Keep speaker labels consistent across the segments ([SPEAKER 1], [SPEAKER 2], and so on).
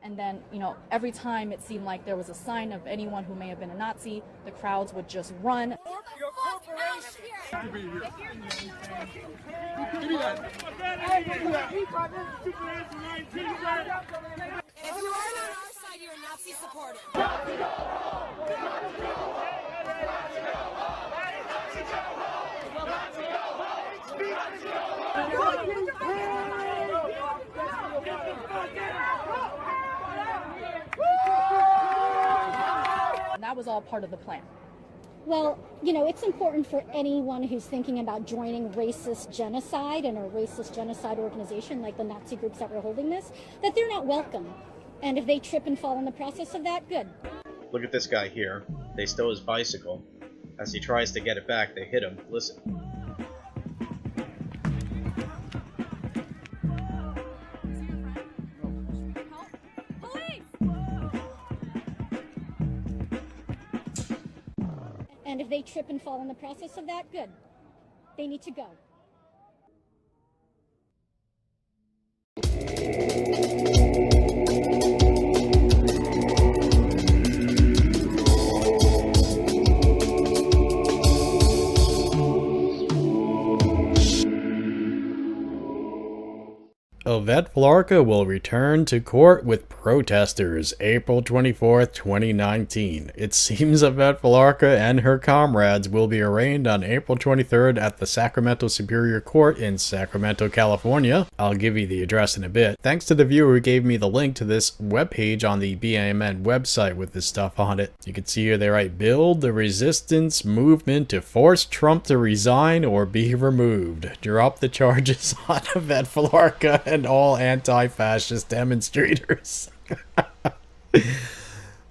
[SPEAKER 1] And then, you know, every time it seemed like there was a sign of anyone who may have been a Nazi, the crowds would just run.
[SPEAKER 2] Your corporation. If you aren't on our side, you're a Nazi supporter.
[SPEAKER 1] And that was all part of the plan.
[SPEAKER 3] Well, you know, it's important for anyone who's thinking about joining racist genocide and a racist genocide organization like the Nazi groups that were holding this, that they're not welcome. And if they trip and fall in the process of that, good.
[SPEAKER 4] Look at this guy here. They stole his bicycle. As he tries to get it back, they hit him. Listen.
[SPEAKER 3] And if they trip and fall in the process of that, good. They need to go.
[SPEAKER 5] Yvette Felarca will return to court with protesters April 24th, 2019. It seems Yvette Felarca and her comrades will be arraigned on April 23rd at the Sacramento Superior Court in Sacramento, California. I'll give you the address in a bit. Thanks to the viewer who gave me the link to this webpage on the BAMN website with this stuff on it. You can see here they write, "Build the resistance movement to force Trump to resign or be removed. Drop the charges on Yvette Felarca and all anti-fascist demonstrators."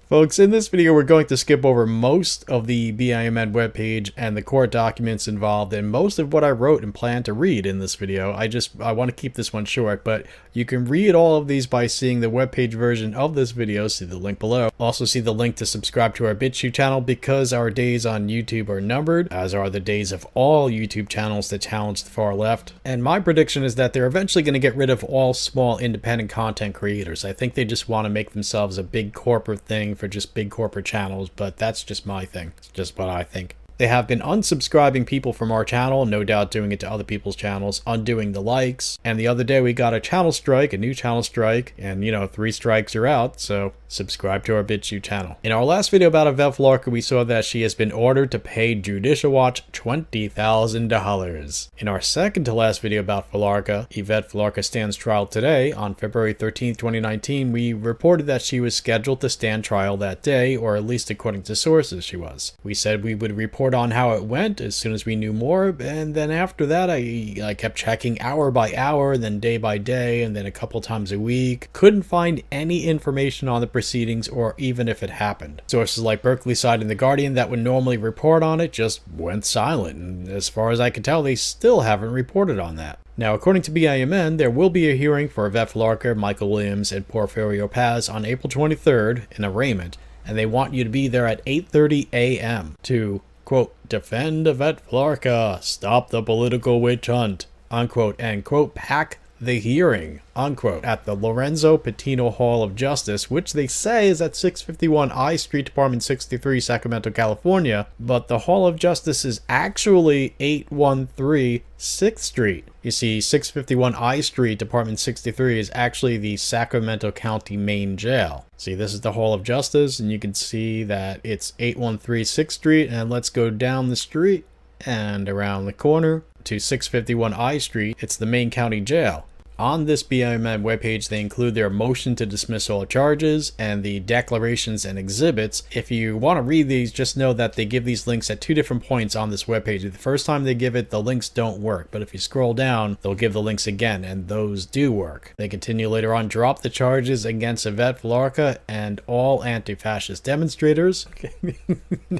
[SPEAKER 5] Folks, in this video we're going to skip over most of the BIMN webpage and the court documents involved and most of what I wrote and plan to read in this video. I want to keep this one short, but you can read all of these by seeing the webpage version of this video. See the link below. Also see the link to subscribe to our BitChute channel because our days on YouTube are numbered, as are the days of all YouTube channels that challenge the far left. And my prediction is that they're eventually going to get rid of all small independent content creators. I think they just want to make themselves a big corporate thing for just big corporate channels, but that's just my thing. It's just what I think. They have been unsubscribing people from our channel, no doubt doing it to other people's channels, undoing the likes, and the other day we got a channel strike, a new channel strike, and you know, 3 strikes are out, so subscribe to our BitChute channel. In our last video about Yvette Felarca, we saw that she has been ordered to pay Judicial Watch $20,000. In our second to last video about Felarca, Yvette Felarca stands trial today, on February 13th, 2019, we reported that she was scheduled to stand trial that day, or at least according to sources she was. We said we would report on how it went as soon as we knew more, and then after that I kept checking hour by hour, and then day by day, and then a couple times a week. Couldn't find any information on the proceedings or even if it happened. Sources like Berkeley Side and The Guardian that would normally report on it just went silent, and as far as I can tell they still haven't reported on that. Now, according to BIMN, there will be a hearing for Yvette Felarca, Michael Williams, and Porfirio Paz on April 23rd in arraignment, and they want you to be there at 8:30 a.m. to, quote, defend Yvette Felarca, stop the political witch hunt, unquote, and, quote, pack the hearing, unquote, at the Lorenzo Patino Hall of Justice, which they say is at 651 I Street, Department 63, Sacramento, California, but the Hall of Justice is actually 813 6th Street. You see, 651 I Street, Department 63 is actually the Sacramento County Main Jail. See, this is the Hall of Justice, and you can see that it's 813 6th Street, and let's go down the street and around the corner to 651 I Street. It's the main county jail. On this BIMN webpage, they include their motion to dismiss all charges and the declarations and exhibits. If you want to read these, just know that they give these links at 2 different points on this webpage. The first time they give it, the links don't work, but if you scroll down, they'll give the links again, and those do work. They continue later on, drop the charges against Yvette Felarca and all anti-fascist demonstrators.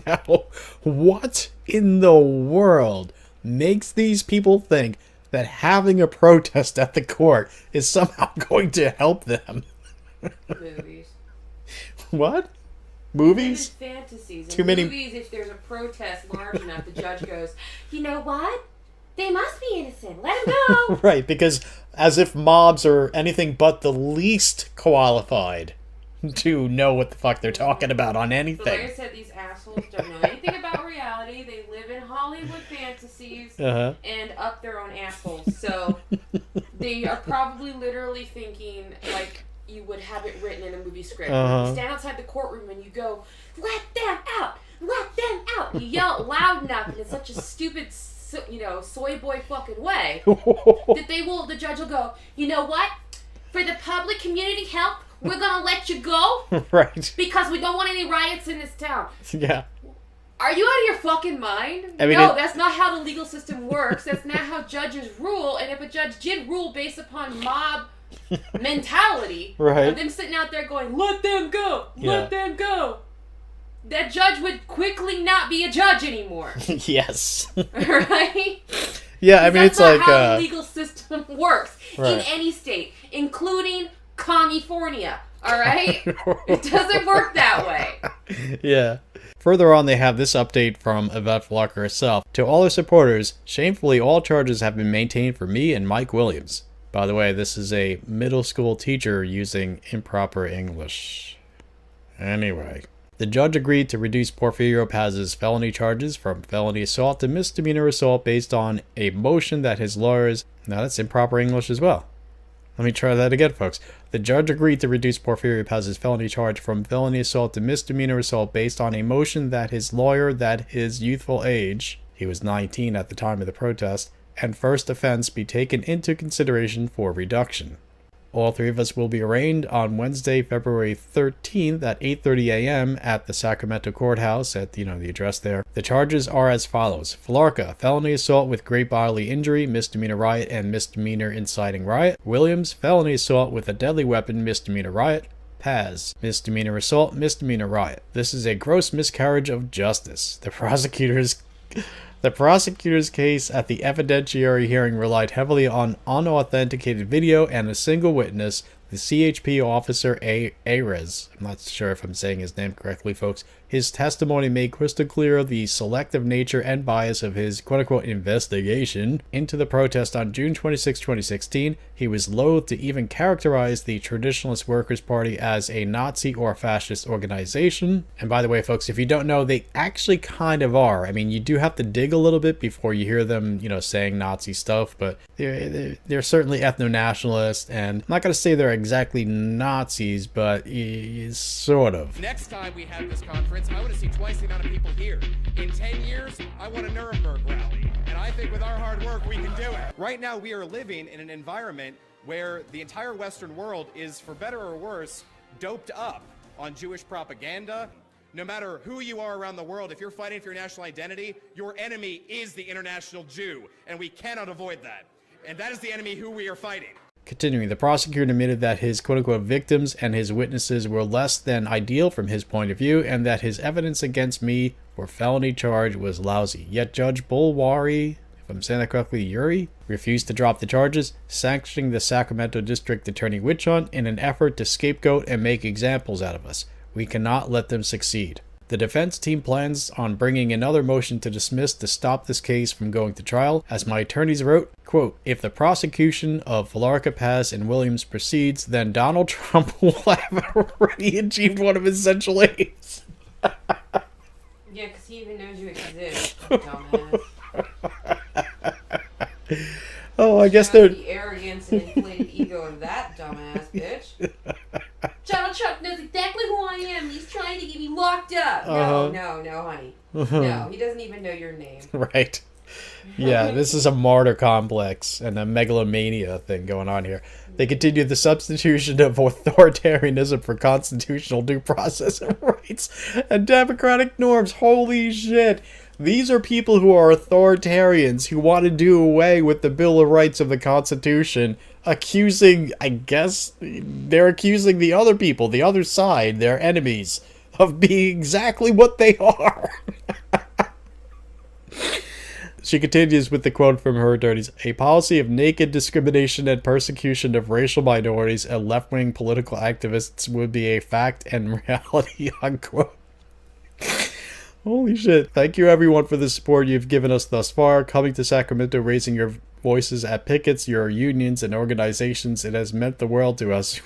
[SPEAKER 5] Now, what in the world makes these people think that having a protest at the court is somehow going to help them?
[SPEAKER 6] Movies.
[SPEAKER 5] What? Movies?
[SPEAKER 6] Fantasies.
[SPEAKER 5] Too
[SPEAKER 6] In
[SPEAKER 5] many
[SPEAKER 6] movies, if there's a protest large enough, the judge goes, you know what? They must be innocent. Let them go.
[SPEAKER 5] Right, because as if mobs are anything but the least qualified to know what the fuck they're talking about on
[SPEAKER 6] But like I
[SPEAKER 5] anything.
[SPEAKER 6] said, these assholes don't know anything about reality. They live in Hollywood fantasies and up their own assholes. So they are probably literally thinking like you would have it written in a movie script. You stand outside the courtroom and you go, "Let them out! Let them out!" You yell it loud enough, and it's such a stupid, soy boy fucking way that the judge will go, "You know what? For the public community health, we're gonna let you go,
[SPEAKER 5] Right.
[SPEAKER 6] because we don't want any riots in this town."
[SPEAKER 5] Yeah.
[SPEAKER 6] Are you out of your fucking mind?
[SPEAKER 5] I mean,
[SPEAKER 6] no, that's not how the legal system works. That's not how judges rule. And if a judge did rule based upon mob mentality,
[SPEAKER 5] right,
[SPEAKER 6] of them sitting out there going, "Let them go, let them go," that judge would quickly not be a judge anymore.
[SPEAKER 5] Yes.
[SPEAKER 6] Right?
[SPEAKER 5] Yeah, I mean, it's
[SPEAKER 6] like
[SPEAKER 5] how
[SPEAKER 6] the legal system works in any state, including California. All right? It doesn't work that way.
[SPEAKER 5] Yeah. Further on, they have this update from Yvette Felarca herself. To all her supporters, shamefully all charges have been maintained for me and Mike Williams. By the way, this is a middle school teacher using improper English. Anyway. The judge agreed to reduce Porfirio Paz's felony charges from felony assault to misdemeanor assault based on a motion that his lawyers... Now that's improper English as well. Let me try that again, folks. The judge agreed to reduce Porfirio Paz's felony charge from felony assault to misdemeanor assault based on a motion that his lawyer, that his youthful age, he was 19 at the time of the protest, and first offense be taken into consideration for reduction. All three of us will be arraigned on Wednesday, February 13th at 8:30 a.m. at the Sacramento Courthouse at, the address there. The charges are as follows. Felarca, felony assault with great bodily injury, misdemeanor riot, and misdemeanor inciting riot. Williams, felony assault with a deadly weapon, misdemeanor riot. Paz, misdemeanor assault, misdemeanor riot. This is a gross miscarriage of justice. The prosecutor's case at the evidentiary hearing relied heavily on unauthenticated video and a single witness, the CHP officer Ares. I'm not sure if I'm saying his name correctly, folks. His testimony made crystal clear the selective nature and bias of his quote-unquote investigation into the protest on June 26, 2016. He was loath to even characterize the Traditionalist Workers' Party as a Nazi or fascist organization. And by the way, folks, if you don't know, they actually kind of are. I mean, you do have to dig a little bit before you hear them, saying Nazi stuff, but they're certainly ethno-nationalist, and I'm not going to say they're exactly Nazis, but sort of.
[SPEAKER 7] Next time we have this conference, I want to see twice the amount of people here. In 10 years, I want a Nuremberg rally. And I think with our hard work, we can do it. Right now, we are living in an environment where the entire Western world is, for better or worse, doped up on Jewish propaganda. No matter who you are around the world, if you're fighting for your national identity, your enemy is the international Jew. And we cannot avoid that. And that is the enemy who we are fighting.
[SPEAKER 5] Continuing, the prosecutor admitted that his quote-unquote victims and his witnesses were less than ideal from his point of view, and that his evidence against me for felony charge was lousy. Yet Judge Bulwari, if I'm saying that correctly, Yuri, refused to drop the charges, sanctioning the Sacramento District Attorney witch hunt in an effort to scapegoat and make examples out of us. We cannot let them succeed. The defense team plans on bringing another motion to dismiss to stop this case from going to trial. As my attorneys wrote, quote, if the prosecution of Felarca, Paz, and Williams proceeds, then Donald Trump will have already achieved one of his essential aims.
[SPEAKER 6] Yeah, because he even knows you exist, dumbass.
[SPEAKER 5] Oh, I guess
[SPEAKER 6] they're...
[SPEAKER 5] they're...
[SPEAKER 6] the arrogance and inflated ego of that dumbass bitch. Donald Trump knows exactly who I am. He's trying to get me locked up. No, honey. No, he doesn't even know your name.
[SPEAKER 5] Right. Yeah, this is a martyr complex and a megalomania thing going on here. They continue the substitution of authoritarianism for constitutional due process and rights and democratic norms. Holy shit. These are people who are authoritarians who want to do away with the Bill of Rights of the Constitution, accusing, I guess, they're accusing the other people, the other side, their enemies, of being exactly what they are. She continues with the quote from her attorneys, a policy of naked discrimination and persecution of racial minorities and left-wing political activists would be a fact and reality, unquote. Holy shit. Thank you everyone for the support you've given us thus far, coming to Sacramento, raising your voices at pickets, your unions, and organizations. It has meant the world to us.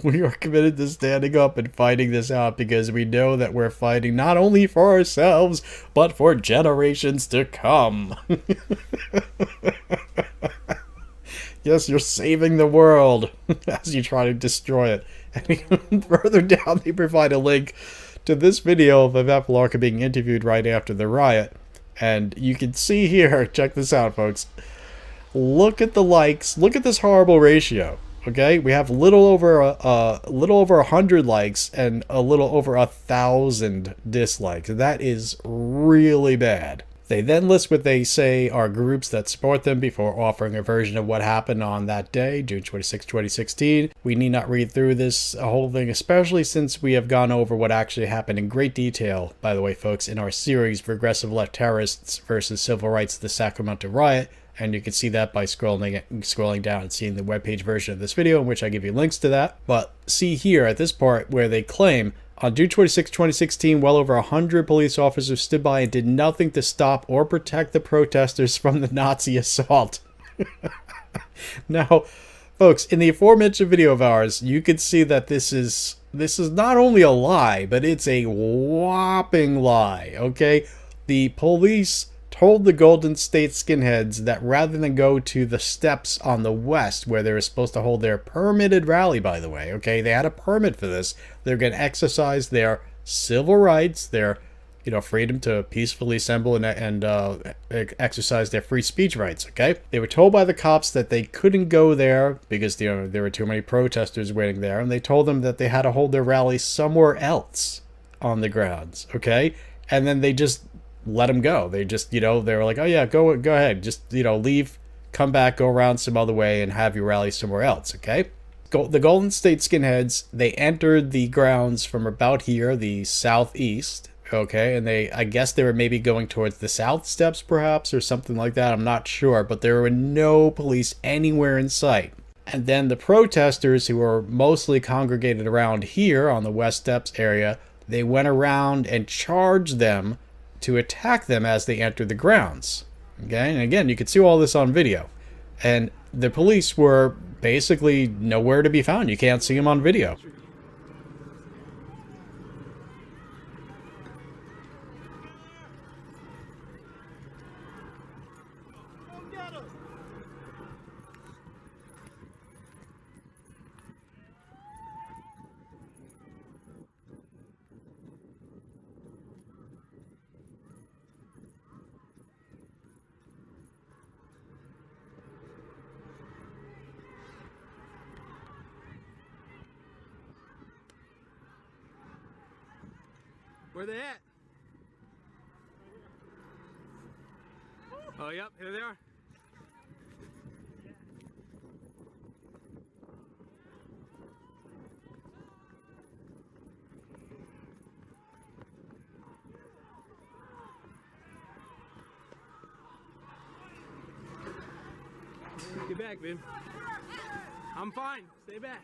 [SPEAKER 5] We are committed to standing up and fighting this out because we know that we're fighting not only for ourselves, but for generations to come. Yes, you're saving the world as you try to destroy it. And further down, they provide a link to this video of Yvette Felarca being interviewed right after the riot. And you can see here, check this out, folks. Look at the likes. Look at this horrible ratio. Okay, we have a little over 100 likes and a little over 1,000 dislikes. That is really bad. They then list what they say are groups that support them before offering a version of what happened on that day, June 26, 2016. We need not read through this whole thing, especially since we have gone over what actually happened in great detail, by the way, folks, in our series, Regressive Left Terrorists versus Civil Rights, the Sacramento Riot. And you can see that by scrolling down and seeing the webpage version of this video, in which I give you links to that. But see here at this part where they claim, on June 26, 2016, well over 100 police officers stood by and did nothing to stop or protect the protesters from the Nazi assault. Now, folks, in the aforementioned video of ours, you can see that this is not only a lie, but it's a whopping lie, okay? The police told the Golden State skinheads that rather than go to the steps on the west where they were supposed to hold their permitted rally, by the way, okay, they had a permit for this. They're going to exercise their civil rights, their freedom to peacefully assemble and exercise their free speech rights, okay? They were told by the cops that they couldn't go there because there were too many protesters waiting there, and they told them that they had to hold their rally somewhere else on the grounds, okay? And then they just let them go. They just, they were like, oh yeah, go ahead. Just, leave, come back, go around some other way and have your rally somewhere else, okay? The Golden State skinheads, they entered the grounds from about here, the southeast, okay? And I guess they were maybe going towards the south steps perhaps or something like that. I'm not sure, but there were no police anywhere in sight. And then the protesters, who were mostly congregated around here on the west steps area, they went around and charged them to attack them as they entered the grounds. Okay, and again, you can see all this on video. And the police were basically nowhere to be found. You can't see them on video.
[SPEAKER 8] Where they at? Oh, yep, here they are. Get back, babe. I'm fine. Stay back.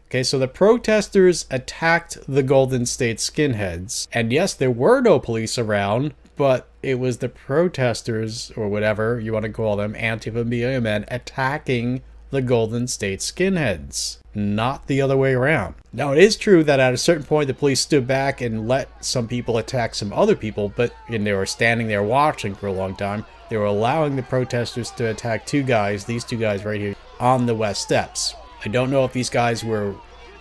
[SPEAKER 5] Okay, so the protesters attacked the Golden State skinheads. And yes, there were no police around, but it was the protesters, or whatever you want to call them, Antifa men, attacking the Golden State skinheads, not the other way around. Now, it is true that at a certain point, the police stood back and let some people attack some other people, and they were standing there watching for a long time. They were allowing the protesters to attack these two guys right here on the west steps. I don't know if these guys were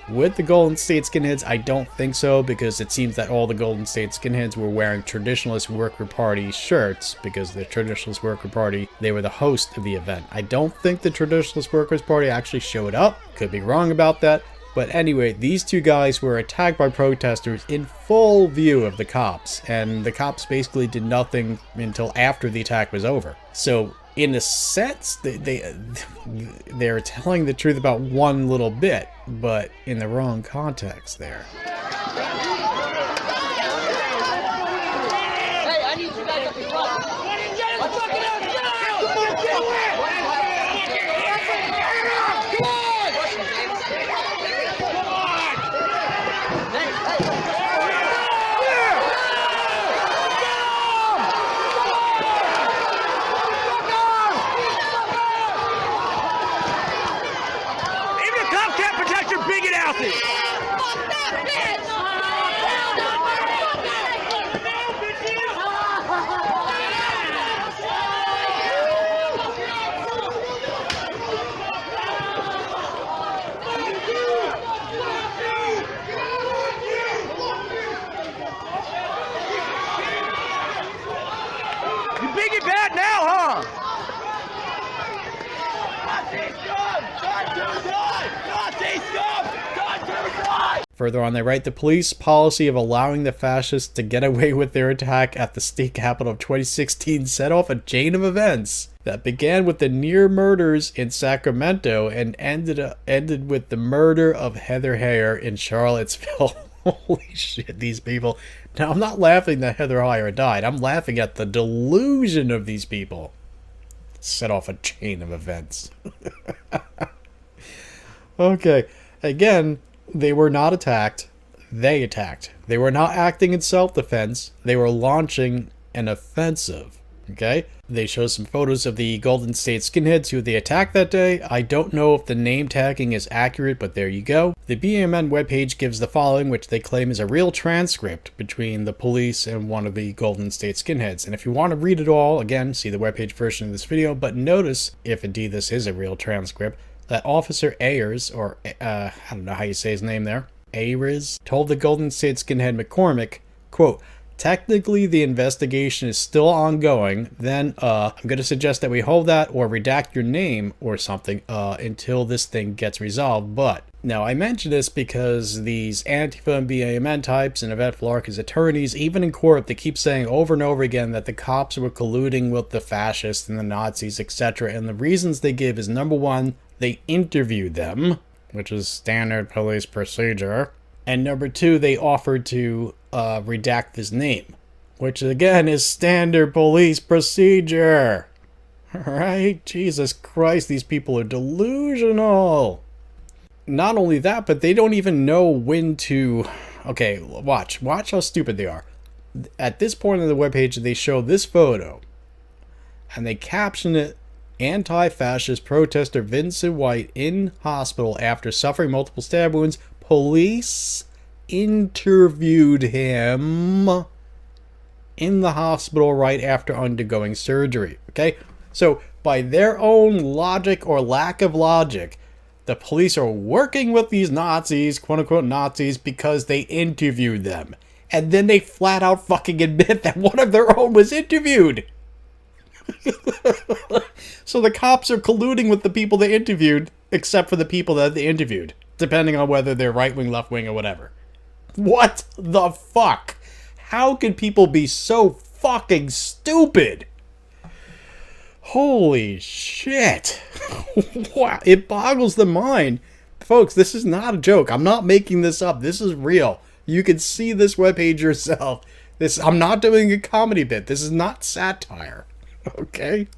[SPEAKER 5] with the Golden State skinheads. I don't think so, because it seems that all the Golden State skinheads were wearing Traditionalist Worker Party shirts, because the Traditionalist Worker Party, they were the host of the event. I don't think the Traditionalist Workers Party actually showed up. Could be wrong about that. But anyway, these two guys were attacked by protesters in full view of the cops, and the cops basically did nothing until after the attack was over. So in a sense, they're telling the truth about one little bit, but in the wrong context there.
[SPEAKER 2] Hey, I need you guys up in front.
[SPEAKER 8] Nazi! You big and bad now, huh?
[SPEAKER 5] Further on, they write, the police policy of allowing the fascists to get away with their attack at the state capitol of 2016 set off a chain of events that began with the near murders in Sacramento and ended with the murder of Heather Heyer in Charlottesville. Holy shit, these people. Now, I'm not laughing that Heather Heyer died. I'm laughing at the delusion of these people. Set off a chain of events. Okay, again, they were not attacked. They attacked. They were not acting in self-defense. They were launching an offensive. Okay? They show some photos of the Golden State skinheads who they attacked that day. I don't know if the name tagging is accurate, but there you go. The BAMN webpage gives the following, which they claim is a real transcript between the police and one of the Golden State skinheads. And if you want to read it all, again, see the webpage version of this video. But notice, if indeed this is a real transcript, that Officer Ayers, or I don't know how you say his name there, Ayers, told the Golden State skinhead McCormick, quote, technically the investigation is still ongoing, then I'm going to suggest that we hold that or redact your name or something until this thing gets resolved. But now I mention this because these Antifa and BAMN types and Yvette Felarca's attorneys, even in court, they keep saying over and over again that the cops were colluding with the fascists and the Nazis, etc. And the reasons they give is, number one, they interviewed them, which is standard police procedure. And number two, they offered to redact his name, which again is standard police procedure. Right? Jesus Christ, these people are delusional. Not only that, but they don't even know when to... Okay, watch how stupid they are. At this point in the webpage, they show this photo, and they caption it, anti-fascist protester Vincent White in hospital after suffering multiple stab wounds. Police interviewed him in the hospital right after undergoing surgery. Okay? So, by their own logic or lack of logic, the police are working with these Nazis, quote-unquote Nazis, because they interviewed them. And then they flat out fucking admit that one of their own was interviewed. So the cops are colluding with the people they interviewed, except for the people that they interviewed, depending on whether they're right-wing, left-wing, or whatever. What the fuck? How can people be so fucking stupid? Holy shit. Wow, it boggles the mind. Folks, this is not a joke. I'm not making this up. This is real. You can see this webpage yourself. I'm not doing a comedy bit. This is not satire. Okay?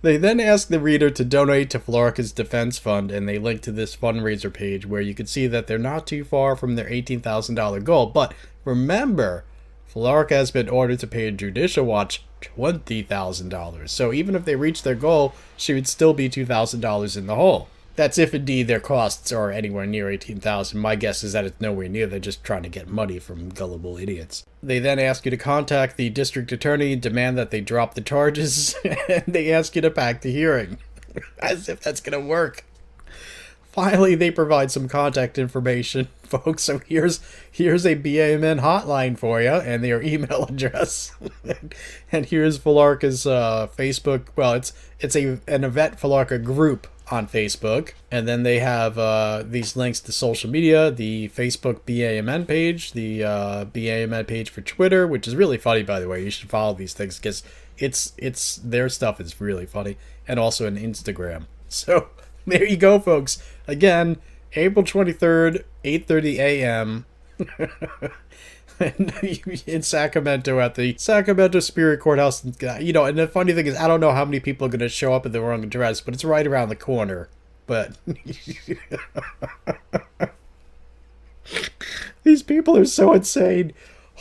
[SPEAKER 5] They then ask the reader to donate to Felarca's defense fund, and they link to this fundraiser page where you can see that they're not too far from their $18,000 goal. But remember, Felarca has been ordered to pay a judicial watch $20,000. So even if they reach their goal, she would still be $2,000 in the hole. That's if indeed their costs are anywhere near $18,000. My guess is that it's nowhere near. They're just trying to get money from gullible idiots. They then ask you to contact the district attorney, demand that they drop the charges, and they ask you to pack the hearing. As if that's going to work. Finally, they provide some contact information, folks. So here's a BAMN hotline for you and their email address. And here's Felarca's Facebook. Well, it's an Yvette Felarca group on Facebook, and then they have these links to social media, the Facebook BAMN page, the BAMN page for Twitter, which is really funny, by the way. You should follow these things because it's their stuff is really funny, and also an Instagram. So there you go, folks. Again, April 23rd, 8:30 a.m. in Sacramento at the Sacramento Superior Courthouse. You know, and the funny thing is, I don't know how many people are going to show up in the wrong address, but it's right around the corner. But these people are so insane.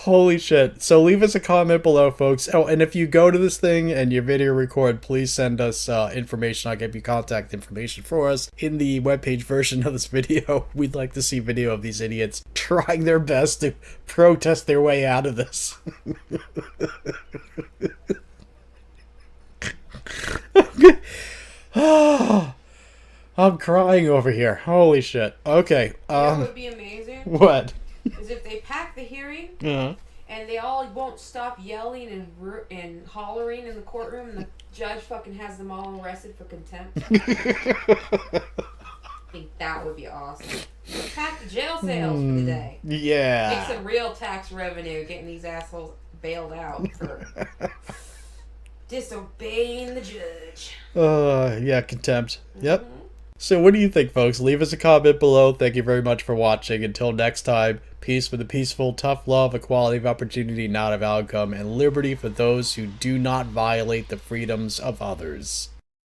[SPEAKER 5] Holy shit. So leave us a comment below, folks. Oh, and if you go to this thing and your video record, please send us information. I'll give you contact information for us in the webpage version of this video. We'd like to see video of these idiots trying their best to protest their way out of this. I'm crying over here. Holy shit. Okay.
[SPEAKER 6] What would be amazing?
[SPEAKER 5] What?
[SPEAKER 6] Is if they pack the hearing
[SPEAKER 5] Uh-huh.
[SPEAKER 6] and they all won't stop yelling and hollering in the courtroom, and the judge fucking has them all arrested for contempt. I think that would be awesome. Pack the jail cells for the day.
[SPEAKER 5] Yeah.
[SPEAKER 6] Make some real tax revenue getting these assholes bailed out for disobeying the judge.
[SPEAKER 5] Yeah, contempt. Yep. So what do you think, folks? Leave us a comment below. Thank you very much for watching. Until next time, peace for the peaceful, tough love, equality of opportunity, not of outcome, and liberty for those who do not violate the freedoms of others.